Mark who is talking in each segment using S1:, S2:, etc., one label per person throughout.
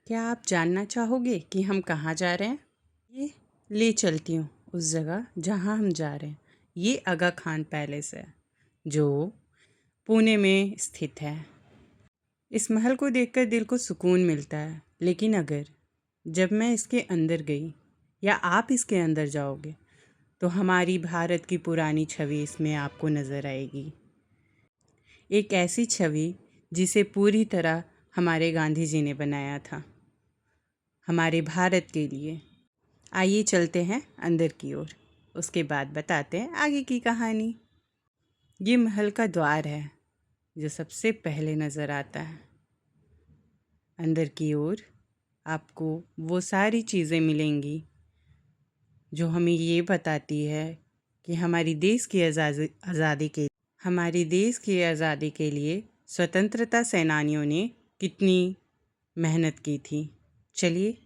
S1: क्या आप जानना चाहोगे कि हम कहाँ जा रहे हैं? ये ले चलती हूँ उस जगह जहाँ हम जा रहे हैं। ये आगा खान पैलेस है जो पुणे में स्थित है। इस महल को देखकर दिल को सुकून मिलता है, लेकिन अगर जब मैं इसके अंदर गई या आप इसके अंदर जाओगे तो हमारी भारत की पुरानी छवि इसमें आपको नज़र आएगी। एक ऐसी छवि जिसे पूरी तरह हमारे गांधी जी ने बनाया था हमारे भारत के लिए। आइए चलते हैं अंदर की ओर, उसके बाद बताते हैं आगे की कहानी। ये महल का द्वार है जो सबसे पहले नज़र आता है। अंदर की ओर आपको वो सारी चीज़ें मिलेंगी जो हमें ये बताती है कि हमारी देश की आज़ादी के लिए स्वतंत्रता सेनानियों ने कितनी मेहनत की थी। चलिए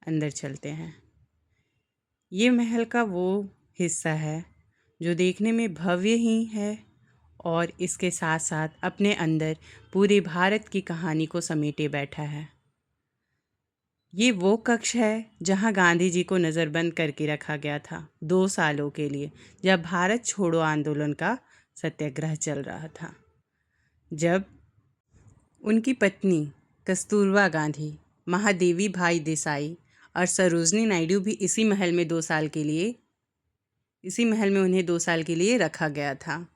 S1: अंदर चलते हैं। ये महल का वो हिस्सा है जो देखने में भव्य ही है और इसके साथ साथ अपने अंदर पूरे भारत की कहानी को समेटे बैठा है। ये वो कक्ष है जहां गांधी जी को नज़रबंद करके रखा गया था 2 सालों के लिए, जब भारत छोड़ो आंदोलन का सत्याग्रह चल रहा था। जब उनकी पत्नी कस्तूरबा गांधी, महादेवी भाई देसाई और सरोजनी नायडू भी इसी महल में 2 साल के लिए रखा गया था।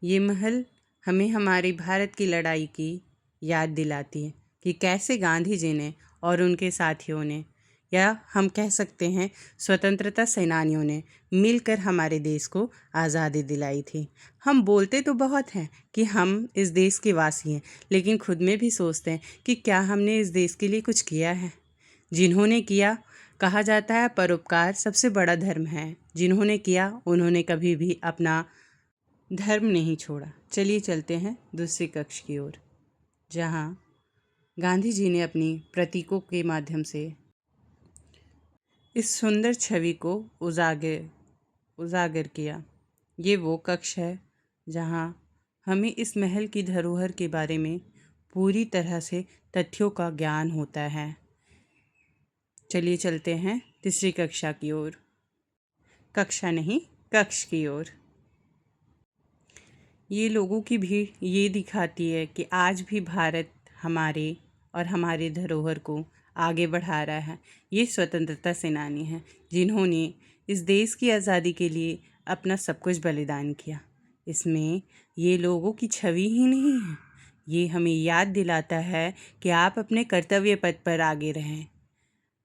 S1: ये महल हमें हमारे भारत की लड़ाई की याद दिलाती है कि कैसे गांधी जी ने और उनके साथियों ने, या हम कह सकते हैं स्वतंत्रता सेनानियों ने मिलकर हमारे देश को आज़ादी दिलाई थी। हम बोलते तो बहुत हैं कि हम इस देश के वासी हैं, लेकिन खुद में भी सोचते हैं कि क्या हमने इस देश के लिए कुछ किया है। जिन्होंने किया, कहा जाता है परोपकार सबसे बड़ा धर्म है। जिन्होंने किया उन्होंने कभी भी अपना धर्म नहीं छोड़ा। चलिए चलते हैं दूसरी कक्ष की ओर, जहाँ गांधी जी ने अपनी प्रतीकों के माध्यम से इस सुंदर छवि को उजागर किया। ये वो कक्ष है जहाँ हमें इस महल की धरोहर के बारे में पूरी तरह से तथ्यों का ज्ञान होता है। चलिए चलते हैं तीसरी कक्षा की ओर, कक्षा नहीं कक्ष की ओर। ये लोगों की भीड़ ये दिखाती है कि आज भी भारत हमारे और हमारे धरोहर को आगे बढ़ा रहा है। ये स्वतंत्रता सेनानी हैं जिन्होंने इस देश की आज़ादी के लिए अपना सब कुछ बलिदान किया। इसमें ये लोगों की छवि ही नहीं है, ये हमें याद दिलाता है कि आप अपने कर्तव्य पथ पर आगे रहें,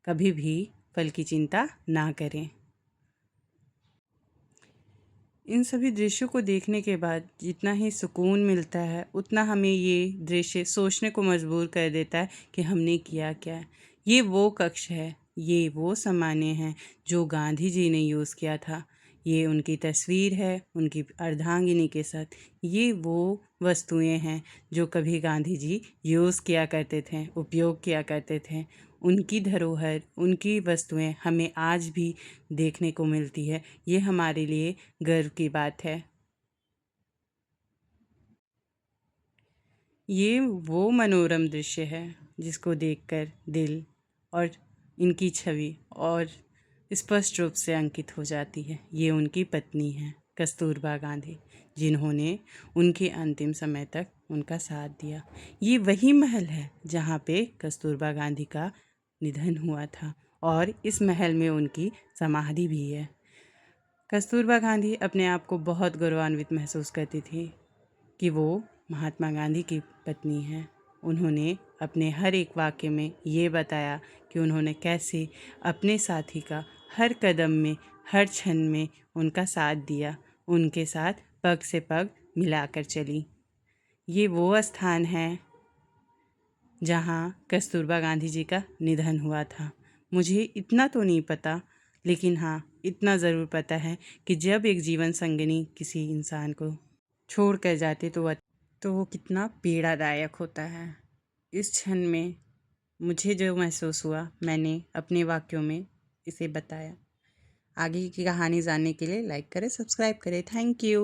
S1: कभी भी फल की चिंता ना करें। इन सभी दृश्यों को देखने के बाद जितना ही सुकून मिलता है, उतना हमें ये दृश्य सोचने को मजबूर कर देता है कि हमने किया क्या। ये वो कक्ष है, ये वो सामान्य हैं जो गांधी जी ने यूज़ किया था। ये उनकी तस्वीर है उनकी अर्धांगिनी के साथ। ये वो वस्तुएं हैं जो कभी गांधी जी यूज़ किया करते थे, उपयोग किया करते थे। उनकी धरोहर, उनकी वस्तुएं हमें आज भी देखने को मिलती है। ये हमारे लिए गर्व की बात है। ये वो मनोरम दृश्य है जिसको देखकर दिल और इनकी छवि और स्पष्ट रूप से अंकित हो जाती है। ये उनकी पत्नी हैं कस्तूरबा गांधी, जिन्होंने उनके अंतिम समय तक उनका साथ दिया। ये वही महल है जहाँ पे कस्तूरबा गांधी का निधन हुआ था और इस महल में उनकी समाधि भी है। कस्तूरबा गांधी अपने आप को बहुत गौरवान्वित महसूस करती थी कि वो महात्मा गांधी की पत्नी हैं। उन्होंने अपने हर एक वाक्य में ये बताया कि उन्होंने कैसे अपने साथी का हर कदम में, हर क्षण में उनका साथ दिया, उनके साथ पग से पग मिलाकर चली। ये वो स्थान है जहाँ कस्तूरबा गांधी जी का निधन हुआ था। मुझे इतना तो नहीं पता, लेकिन हाँ इतना ज़रूर पता है कि जब एक जीवन संगिनी किसी इंसान को छोड़ कर जाते तो वो कितना पीड़ादायक होता है। इस क्षण में मुझे जो महसूस हुआ, मैंने अपने वाक्यों में इसे बताया। आगे की कहानी जानने के लिए लाइक करें, सब्सक्राइब करें। Thank you.